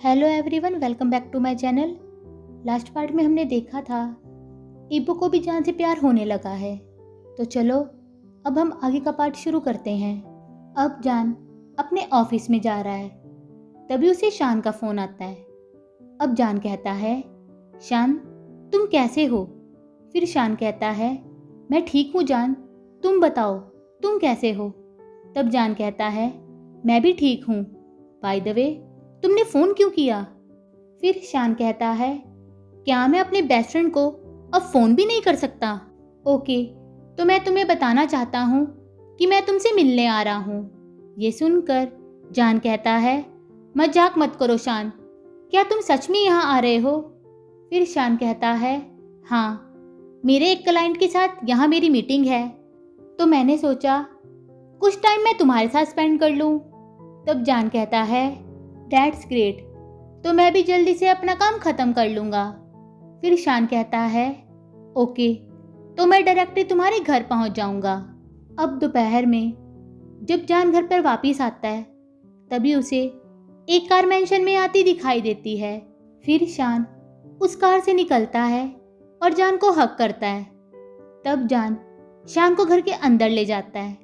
Hello everyone, welcome back to my channel. Last part में हमने देखा था इबो को भी जान से प्यार होने लगा है। तो चलो अब हम आगे का पार्ट शुरू करते हैं। अब जान अपने ऑफिस में जा रहा है, तभी उसे शान का फ़ोन आता है। अब जान कहता है, शान तुम कैसे हो? फिर शान कहता है, मैं ठीक हूँ जान, तुम बताओ तुम कैसे हो? तब जान कहता है, मैं भी ठीक हूँ। बाय द वे तुमने फ़ोन क्यों किया? फिर शान कहता है, क्या मैं अपने बेस्ट फ्रेंड को अब फ़ोन भी नहीं कर सकता? ओके, तो मैं तुम्हें बताना चाहता हूँ कि मैं तुमसे मिलने आ रहा हूँ। ये सुनकर जान कहता है, मजाक मत करो शान, क्या तुम सच में यहाँ आ रहे हो? फिर शान कहता है, हाँ, मेरे एक क्लाइंट के साथ यहाँ मेरी मीटिंग है, तो मैंने सोचा कुछ टाइम मैं तुम्हारे साथ स्पेंड कर लूँ। तब जान कहता है, दैट्स ग्रेट, तो मैं भी जल्दी से अपना काम ख़त्म कर लूँगा। फिर शान कहता है, ओके, तो मैं डायरेक्टली तुम्हारे घर पहुँच जाऊँगा। अब दोपहर में जब जान घर पर वापस आता है, तभी उसे एक कार मेंशन में आती दिखाई देती है। फिर शान उस कार से निकलता है और जान को हक करता है। तब जान शान को घर के अंदर ले जाता है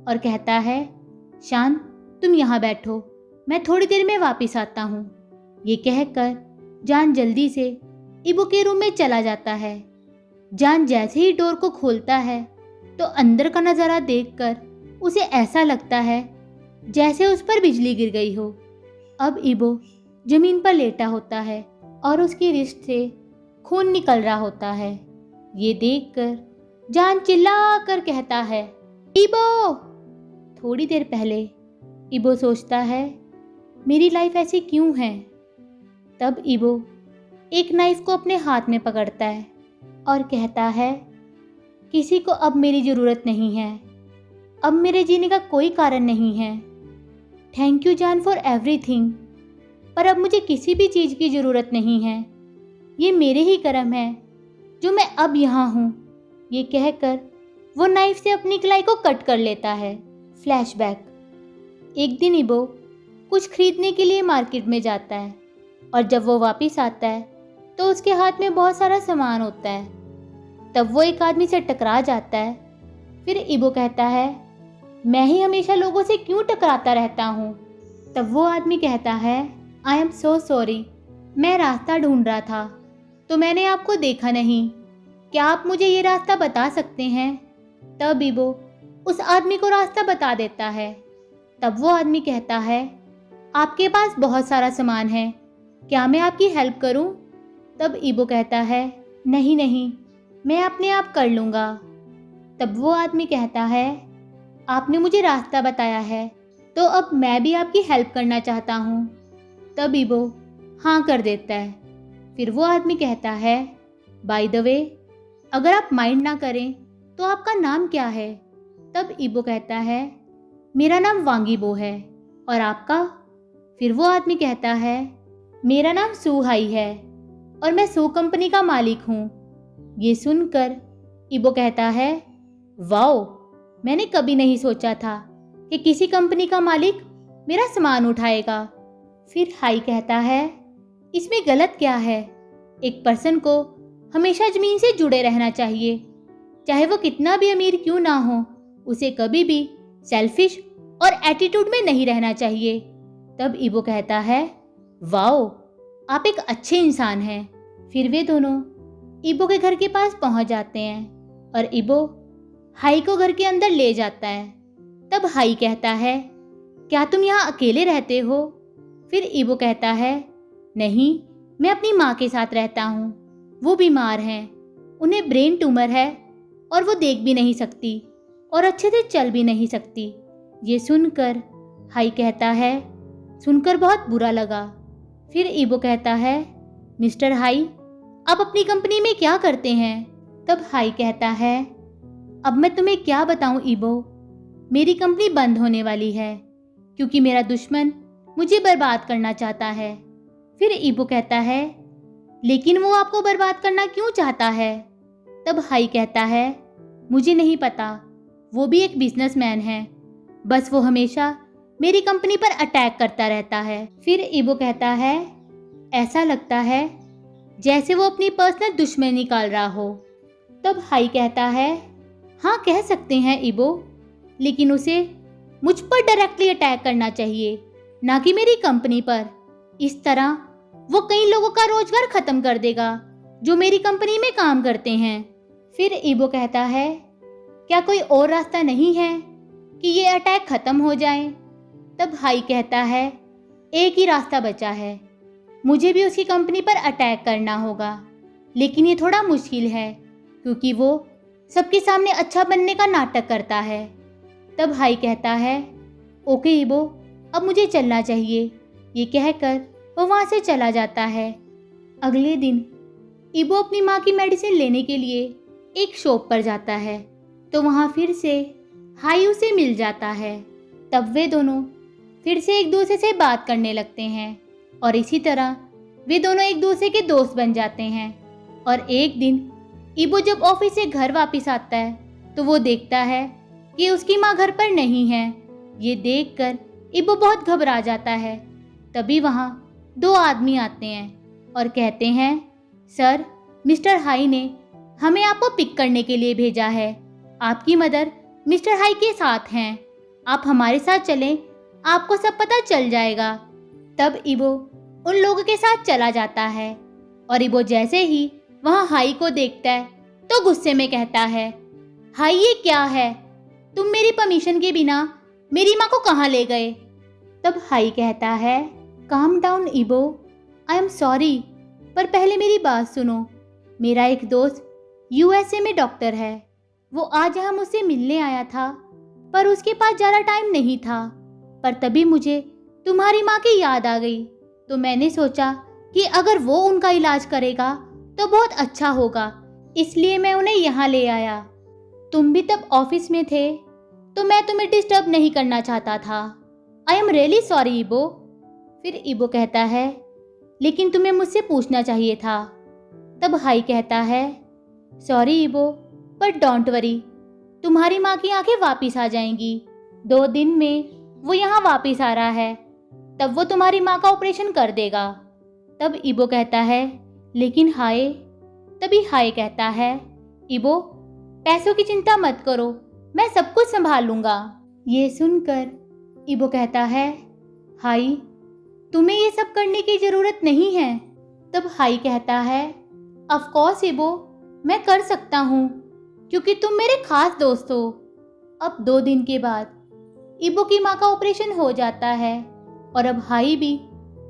और कहता है, शान तुम यहाँ बैठो, मैं थोड़ी देर में वापस आता हूँ। ये कहकर जान जल्दी से इबो के रूम में चला जाता है। जान जैसे ही डोर को खोलता है तो अंदर का नज़ारा देखकर उसे ऐसा लगता है जैसे उस पर बिजली गिर गई हो। अब इबो जमीन पर लेटा होता है और उसकी रिस्ट से खून निकल रहा होता है। ये देखकर जान चिल्ला कर कहता है, इबो! थोड़ी देर पहले इबो सोचता है, मेरी लाइफ ऐसी क्यों है? तब इबो एक नाइफ को अपने हाथ में पकड़ता है और कहता है, किसी को अब मेरी ज़रूरत नहीं है, अब मेरे जीने का कोई कारण नहीं है। थैंक यू जान फॉर एवरीथिंग, पर अब मुझे किसी भी चीज़ की ज़रूरत नहीं है। ये मेरे ही कर्म है जो मैं अब यहाँ हूँ। ये कहकर वो नाइफ से अपनी कलाई को कट कर लेता है। फ्लैशबैक। एक दिन इबो कुछ खरीदने के लिए मार्केट में जाता है और जब वो वापस आता है तो उसके हाथ में बहुत सारा सामान होता है। तब वो एक आदमी से टकरा जाता है। फिर इबो कहता है, मैं ही हमेशा लोगों से क्यों टकराता रहता हूँ? तब वो आदमी कहता है, आई एम सो सॉरी, मैं रास्ता ढूंढ रहा था तो मैंने आपको देखा नहीं, क्या आप मुझे ये रास्ता बता सकते हैं? तब इबो उस आदमी को रास्ता बता देता है। तब वो आदमी कहता है, आपके पास बहुत सारा सामान है, क्या मैं आपकी हेल्प करूं? तब इबो कहता है, नहीं नहीं, मैं अपने आप कर लूँगा। तब वो आदमी कहता है, आपने मुझे रास्ता बताया है तो अब मैं भी आपकी हेल्प करना चाहता हूँ। तब इबो हाँ कर देता है। फिर वो आदमी कहता है, बाय द वे, अगर आप माइंड ना करें तो आपका नाम क्या है? तब इबो कहता है, मेरा नाम वांगीबो है, और आपका? फिर वो आदमी कहता है, मेरा नाम सुहाई है और मैं सू कंपनी का मालिक हूँ। ये सुनकर इबो कहता है, वाओ, मैंने कभी नहीं सोचा था कि किसी कंपनी का मालिक मेरा सामान उठाएगा। फिर हाई कहता है, इसमें गलत क्या है? एक पर्सन को हमेशा ज़मीन से जुड़े रहना चाहिए, चाहे वो कितना भी अमीर क्यों ना हो, उसे कभी भी सेल्फिश और एटीट्यूड में नहीं रहना चाहिए। तब इबो कहता है, वाओ, आप एक अच्छे इंसान हैं। फिर वे दोनों इबो के घर के पास पहुंच जाते हैं और इबो हाई को घर के अंदर ले जाता है। तब हाई कहता है, क्या तुम यहाँ अकेले रहते हो? फिर इबो कहता है, नहीं, मैं अपनी माँ के साथ रहता हूँ, वो बीमार हैं, उन्हें ब्रेन ट्यूमर है और वो देख भी नहीं सकती और अच्छे से चल भी नहीं सकती। ये सुनकर हाई कहता है, सुनकर बहुत बुरा लगा। फिर इबो कहता है, मिस्टर हाई, आप अपनी कंपनी में क्या करते हैं? तब हाई कहता है, अब मैं तुम्हें क्या बताऊं इबो, मेरी कंपनी बंद होने वाली है क्योंकि मेरा दुश्मन मुझे बर्बाद करना चाहता है। फिर इबो कहता है, लेकिन वो आपको बर्बाद करना क्यों चाहता है? तब हाई कहता है, मुझे नहीं पता, वो भी एक बिजनेसमैन है, बस वो हमेशा मेरी कंपनी पर अटैक करता रहता है। फिर इबो कहता है, ऐसा लगता है जैसे वो अपनी पर्सनल दुश्मन निकाल रहा हो। तब हाई कहता है, हाँ कह सकते हैं इबो, लेकिन उसे मुझ पर डायरेक्टली अटैक करना चाहिए, ना कि मेरी कंपनी पर। इस तरह वो कई लोगों का रोजगार खत्म कर देगा जो मेरी कंपनी में काम करते हैं। फिर इबो कहता है, क्या कोई और रास्ता नहीं है कि ये अटैक खत्म हो जाए? तब हाई कहता है, एक ही रास्ता बचा है, मुझे भी उसकी कंपनी पर अटैक करना होगा, लेकिन ये थोड़ा मुश्किल है क्योंकि वो सबके सामने अच्छा बनने का नाटक करता है। तब हाई कहता है, ओके इबो, अब मुझे चलना चाहिए। ये कहकर वो वहाँ से चला जाता है। अगले दिन इबो अपनी माँ की मेडिसिन लेने के लिए एक शॉप पर जाता है, तो वहाँ फिर से हाई उसे मिल जाता है। तब वे दोनों फिर से एक दूसरे से बात करने लगते हैं और इसी तरह वे दोनों एक दूसरे के दोस्त बन जाते हैं। और एक दिन इबो जब ऑफिस से घर वापस आता है तो वो देखता है कि उसकी माँ घर पर नहीं है। ये देखकर इबो बहुत घबरा जाता है। तभी वहाँ दो आदमी आते हैं और कहते हैं, सर, मिस्टर हाई ने हमें आपको पिक करने के लिए भेजा है। आपकी मदर मिस्टर हाई के साथ हैं, आप हमारे साथ चलें, आपको सब पता चल जाएगा। तब इबो उन लोगों के साथ चला जाता है और इबो जैसे ही वहाँ हाई को देखता है तो गुस्से में कहता है, हाई ये क्या है? तुम मेरी परमिशन के बिना मेरी माँ को कहाँ ले गए? तब हाई कहता है, काम डाउन इबो, आई एम सॉरी, पर पहले मेरी बात सुनो। मेरा एक दोस्त यूएसए में डॉक्टर है, वो आज यहाँ मुझसे मिलने आया था, पर उसके पास ज़्यादा टाइम नहीं था। पर तभी मुझे तुम्हारी माँ की याद आ गई, तो मैंने सोचा कि अगर वो उनका इलाज करेगा तो बहुत अच्छा होगा, इसलिए मैं उन्हें यहाँ ले आया। तुम भी तब ऑफिस में थे, तो मैं तुम्हें डिस्टर्ब नहीं करना चाहता था। आई एम रियली सॉरी इबो। फिर इबो कहता है, लेकिन तुम्हें मुझसे पूछना चाहिए था। तब हाई कहता है, सॉरी इबो, पर डोंट वरी, तुम्हारी माँ की आंखें वापस आ जाएंगी। 2 दिन में वो यहाँ वापस आ रहा है, तब वो तुम्हारी माँ का ऑपरेशन कर देगा। तब इबो कहता है, लेकिन हाय। तभी हाय कहता है, इबो, पैसों की चिंता मत करो, मैं सब कुछ संभाल लूंगा। ये सुनकर इबो कहता है, हाई, तुम्हें ये सब करने की जरूरत नहीं है। तब हाई कहता है, ऑफ कोर्स इबो, मैं कर सकता हूँ क्योंकि तुम मेरे खास दोस्त हो। अब 2 दिन के बाद इबो की माँ का ऑपरेशन हो जाता है और अब हाई भी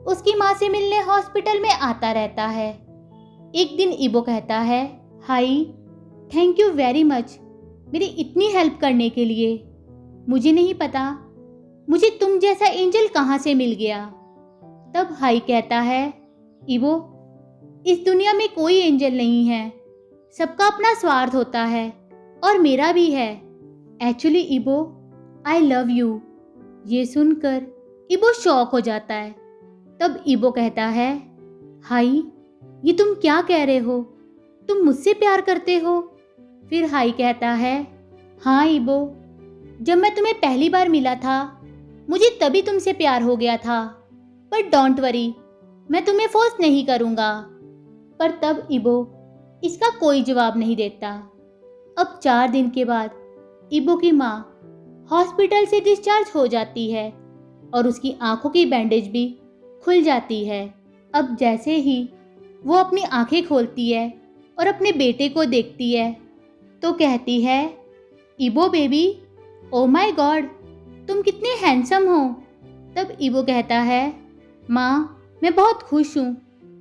उसकी माँ से मिलने हॉस्पिटल में आता रहता है। एक दिन इबो कहता है, high, thank you very much मेरी इतनी हेल्प करने के लिए। मुझे नहीं पता मुझे तुम जैसा एंजल कहाँ से मिल गया। तब हाई कहता है, इबो, इस दुनिया में कोई एंजल नहीं है, सबका अपना स्वार्थ होता है और मेरा भी है। एक्चुअली इबो, आई लव यू। ये सुनकर इबो शॉक हो जाता है। तब इबो कहता है, हाई, ये तुम क्या कह रहे हो? तुम मुझसे प्यार करते हो? फिर हाई कहता है, हाँ इबो, जब मैं तुम्हें पहली बार मिला था मुझे तभी तुमसे प्यार हो गया था, पर डोंट वरी, मैं तुम्हें फोर्स नहीं करूँगा। पर तब इबो इसका कोई जवाब नहीं देता। अब 4 दिन के बाद इबो की माँ हॉस्पिटल से डिस्चार्ज हो जाती है और उसकी आंखों की बैंडेज भी खुल जाती है। अब जैसे ही वो अपनी आंखें खोलती है और अपने बेटे को देखती है तो कहती है, इबो बेबी, ओ माय गॉड, तुम कितने हैंडसम हो। तब इबो कहता है, माँ, मैं बहुत खुश हूँ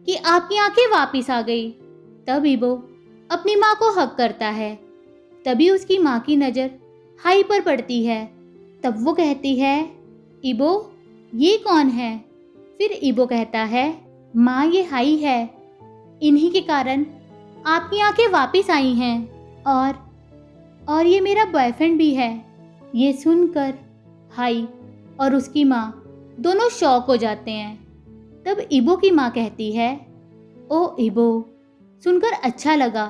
कि आपकी आंखें वापस आ गई। तब इबो अपनी माँ को हग करता है। तभी उसकी माँ की नज़र हाई पर पड़ती है। तब वो कहती है, इबो, ये कौन है? फिर इबो कहता है, माँ, ये हाई है, इन्हीं के कारण आपकी आंखें वापस आई हैं और ये मेरा बॉयफ्रेंड भी है। ये सुनकर हाई और उसकी माँ दोनों शॉक हो जाते हैं। तब इबो की माँ कहती है, ओ इबो, सुनकर अच्छा लगा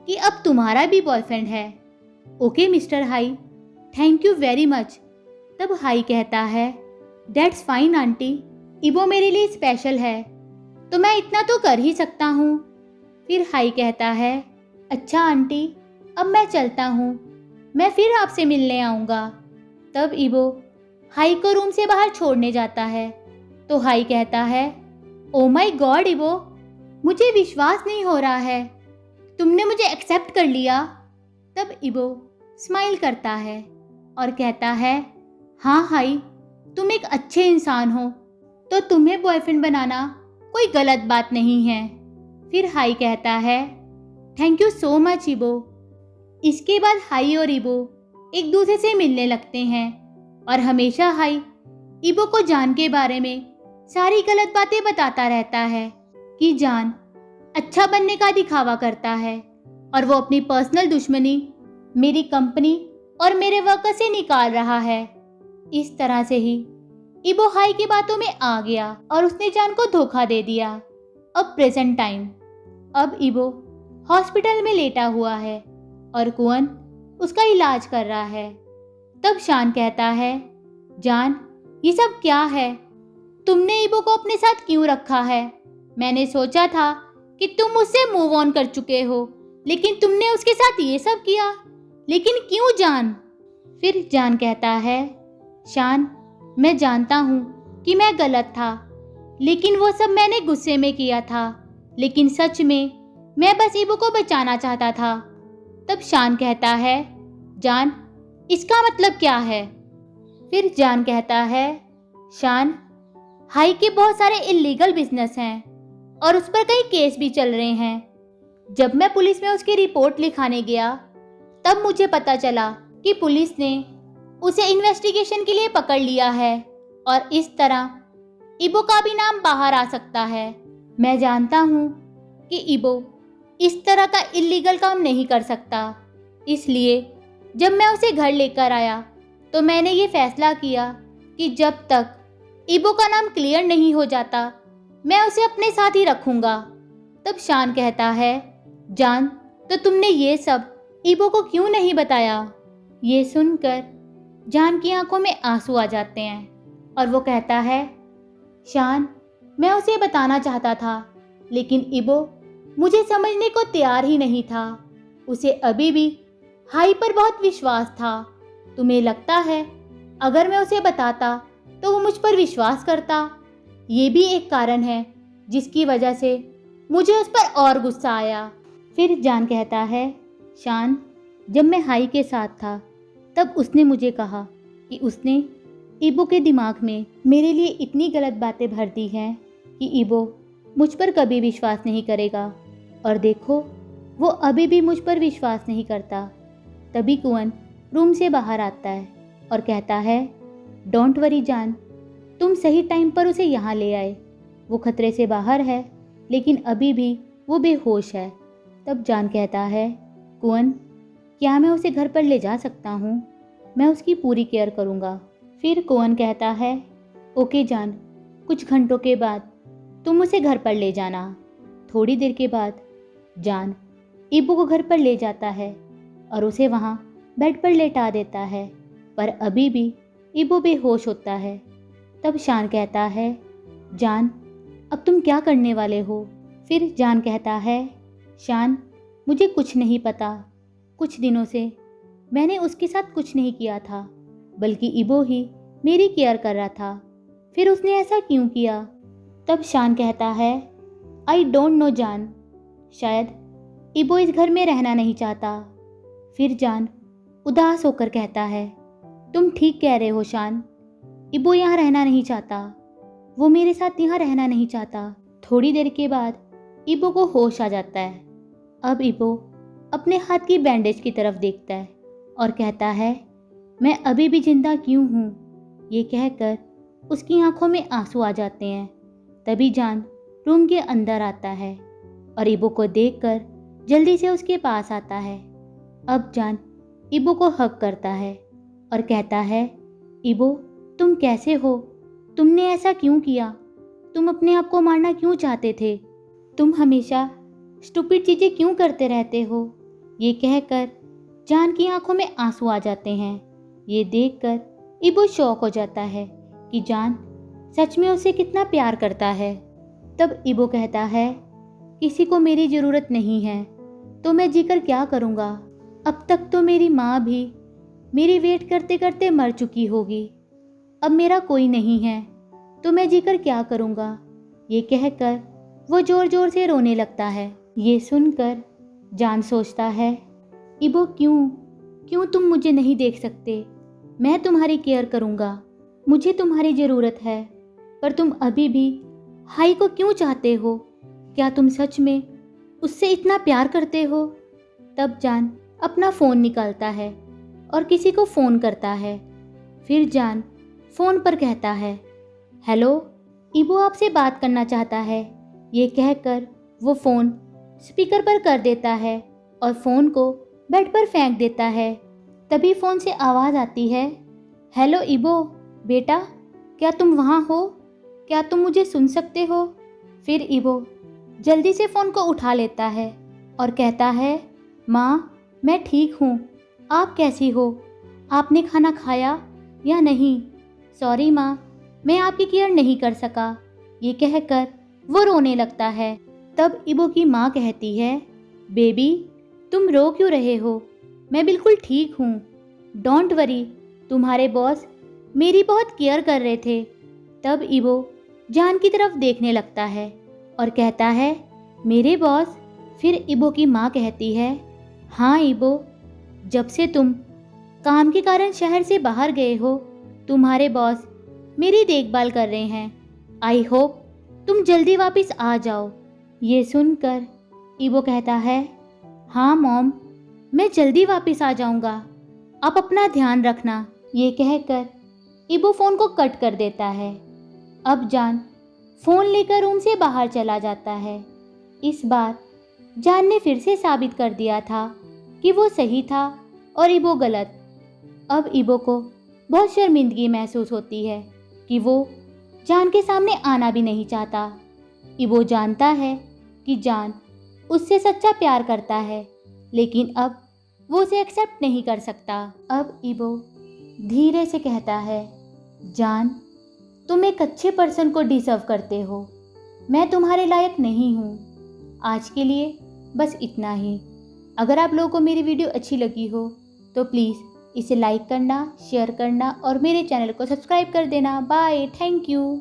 कि अब तुम्हारा भी बॉयफ्रेंड है। Okay mister high, thank you very much. तब हाई कहता है, दैट्स फाइन आंटी, इबो मेरे लिए स्पेशल है, तो मैं इतना तो कर ही सकता हूँ। फिर हाई कहता है, अच्छा आंटी, अब मैं चलता हूँ, मैं फिर आपसे मिलने आऊँगा। तब इबो हाई को रूम से बाहर छोड़ने जाता है तो हाई कहता है, ओ माय गॉड इबो, मुझे विश्वास नहीं हो रहा है, तुमने मुझे एक्सेप्ट कर लिया। तब इबो स्माइल करता है और कहता है, हाँ हाई, तुम एक अच्छे इंसान हो, तो तुम्हें बॉयफ्रेंड बनाना कोई गलत बात नहीं है। फिर हाई कहता है, थैंक यू सो मच इबो। इसके बाद हाई और इबो एक दूसरे से मिलने लगते हैं और हमेशा हाई इबो को जान के बारे में सारी गलत बातें बताता रहता है कि जान अच्छा बनने का दिखावा करता है और वो अपनी पर्सनल दुश्मनी मेरी कंपनी और मेरे वर्कर से निकाल रहा है। इस तरह से ही इबो हाई की बातों में आ गया और उसने जान को धोखा दे दिया। अब प्रेजेंट टाइम, अब इबो हॉस्पिटल में लेटा हुआ है और कुअन उसका इलाज कर रहा है। तब शान कहता है, जान ये सब क्या है, तुमने इबो को अपने साथ क्यों रखा है? मैंने सोचा था कि तुम उससे मूव ऑन कर चुके हो, लेकिन तुमने उसके साथ ये सब किया, लेकिन क्यों जान? फिर जान कहता है, शान मैं जानता हूँ कि मैं गलत था, लेकिन वो सब मैंने गुस्से में किया था, लेकिन सच में मैं बस इबो को बचाना चाहता था। तब शान कहता है, जान इसका मतलब क्या है? फिर जान कहता है, शान हाई के बहुत सारे इलीगल बिजनेस हैं और उस पर कई केस भी चल रहे हैं। जब मैं पुलिस में उसकी रिपोर्ट लिखाने गया तब मुझे पता चला कि पुलिस ने उसे इन्वेस्टिगेशन के लिए पकड़ लिया है और इस तरह इबो का भी नाम बाहर आ सकता है। मैं जानता हूँ कि इबो इस तरह का इलीगल काम नहीं कर सकता, इसलिए जब मैं उसे घर लेकर आया तो मैंने ये फैसला किया कि जब तक इबो का नाम क्लियर नहीं हो जाता मैं उसे अपने साथ ही रखूंगा। तब शान कहता है, जान तो तुमने ये सब इबो को क्यों नहीं बताया? ये सुनकर जान की आंखों में आंसू आ जाते हैं और वो कहता है, शान मैं उसे बताना चाहता था, लेकिन इबो मुझे समझने को तैयार ही नहीं था। उसे अभी भी हाई पर बहुत विश्वास था। तुम्हें लगता है अगर मैं उसे बताता तो वो मुझ पर विश्वास करता? ये भी एक कारण है जिसकी वजह से मुझे उस पर और गुस्सा आया। फिर जान कहता है, शान जब मैं हाई के साथ था तब उसने मुझे कहा कि उसने इबो के दिमाग में मेरे लिए इतनी गलत बातें भर दी हैं कि इबो मुझ पर कभी विश्वास नहीं करेगा, और देखो वो अभी भी मुझ पर विश्वास नहीं करता। तभी कुअन रूम से बाहर आता है और कहता है, डोंट वरी जान, तुम सही टाइम पर उसे यहाँ ले आए। वो खतरे से बाहर है लेकिन अभी भी वो बेहोश है। तब जान कहता है, कुअन क्या मैं उसे घर पर ले जा सकता हूँ? मैं उसकी पूरी केयर करूँगा। फिर कुअन कहता है, ओके जान, कुछ घंटों के बाद तुम उसे घर पर ले जाना। थोड़ी देर के बाद जान इबो को घर पर ले जाता है और उसे वहाँ बेड पर लेटा देता है, पर अभी भी इबो बेहोश होता है। तब शान कहता है, जान अब तुम क्या करने वाले हो? फिर जान कहता है, शान मुझे कुछ नहीं पता, कुछ दिनों से मैंने उसके साथ कुछ नहीं किया था, बल्कि इबो ही मेरी केयर कर रहा था। फिर उसने ऐसा क्यों किया? तब शान कहता है, आई डोंट नो जान, शायद इबो इस घर में रहना नहीं चाहता। फिर जान उदास होकर कहता है, तुम ठीक कह रहे हो शान, इबो यहाँ रहना नहीं चाहता, वो मेरे साथ यहाँ रहना नहीं चाहता। थोड़ी देर के बाद इबो को होश आ जाता है। अब इबो अपने हाथ की बैंडेज की तरफ देखता है और कहता है, मैं अभी भी जिंदा क्यों हूँ? ये कहकर उसकी आंखों में आंसू आ जाते हैं। तभी जान रूम के अंदर आता है और इबो को देखकर जल्दी से उसके पास आता है। अब जान इबो को हग करता है और कहता है, इबो तुम कैसे हो? तुमने ऐसा क्यों किया? तुम अपने आप को मारना क्यों चाहते थे? तुम हमेशा स्टूपिड चीज़ें क्यों करते रहते हो? ये कहकर जान की आंखों में आंसू आ जाते हैं। ये देखकर इबो शॉक हो जाता है कि जान सच में उसे कितना प्यार करता है। तब इबो कहता है, किसी को मेरी ज़रूरत नहीं है तो मैं जीकर क्या करूँगा। अब तक तो मेरी माँ भी मेरी वेट करते करते मर चुकी होगी। अब मेरा कोई नहीं है तो मैं जीकर क्या करूँगा। ये कहकर वो ज़ोर ज़ोर से रोने लगता है। ये सुनकर जान सोचता है, इबो क्यों तुम मुझे नहीं देख सकते। मैं तुम्हारी केयर करूँगा, मुझे तुम्हारी ज़रूरत है। पर तुम अभी भी हाई को क्यों चाहते हो। क्या तुम सच में उससे इतना प्यार करते हो। तब जान अपना फ़ोन निकालता है और किसी को फ़ोन करता है। फिर जान फ़ोन पर कहता है, हेलो, इबो आपसे बात करना चाहता है। ये कहकर वो फ़ोन स्पीकर पर कर देता है और फ़ोन को बेड पर फेंक देता है। तभी फ़ोन से आवाज़ आती है, हेलो इबो, बेटा क्या तुम वहाँ हो। क्या तुम मुझे सुन सकते हो। फिर इबो जल्दी से फ़ोन को उठा लेता है और कहता है, माँ मैं ठीक हूँ, आप कैसी हो। आपने खाना खाया या नहीं। सॉरी माँ, मैं आपकी केयर नहीं कर सका। ये कहकर वो रोने लगता है। तब इबो की माँ कहती है, बेबी तुम रो क्यों रहे हो। मैं बिल्कुल ठीक हूँ। डोंट वरी, तुम्हारे बॉस मेरी बहुत केयर कर रहे थे। तब इबो जान की तरफ देखने लगता है और कहता है, मेरे बॉस। फिर इबो की माँ कहती है, हाँ इबो, जब से तुम काम के कारण शहर से बाहर गए हो तुम्हारे बॉस मेरी देखभाल कर रहे हैं। आई होप तुम जल्दी वापस आ जाओ। ये सुनकर इबो कहता है, हाँ मॉम, मैं जल्दी वापस आ जाऊंगा, आप अपना ध्यान रखना। ये कहकर इबो फ़ोन को कट कर देता है। अब जान फ़ोन लेकर रूम से बाहर चला जाता है। इस बार जान ने फिर से साबित कर दिया था कि वो सही था और इबो गलत। अब इबो को बहुत शर्मिंदगी महसूस होती है कि वो जान के सामने आना भी नहीं चाहता। इबो जानता है कि जान उससे सच्चा प्यार करता है, लेकिन अब वो उसे एक्सेप्ट नहीं कर सकता। अब इबो धीरे से कहता है, जान तुम एक अच्छे पर्सन को डिजर्व करते हो। मैं तुम्हारे लायक नहीं हूँ। आज के लिए बस इतना ही। अगर आप लोगों को मेरी वीडियो अच्छी लगी हो तो प्लीज़ इसे लाइक करना, शेयर करना और मेरे चैनल को सब्सक्राइब कर देना। Bye, thank you.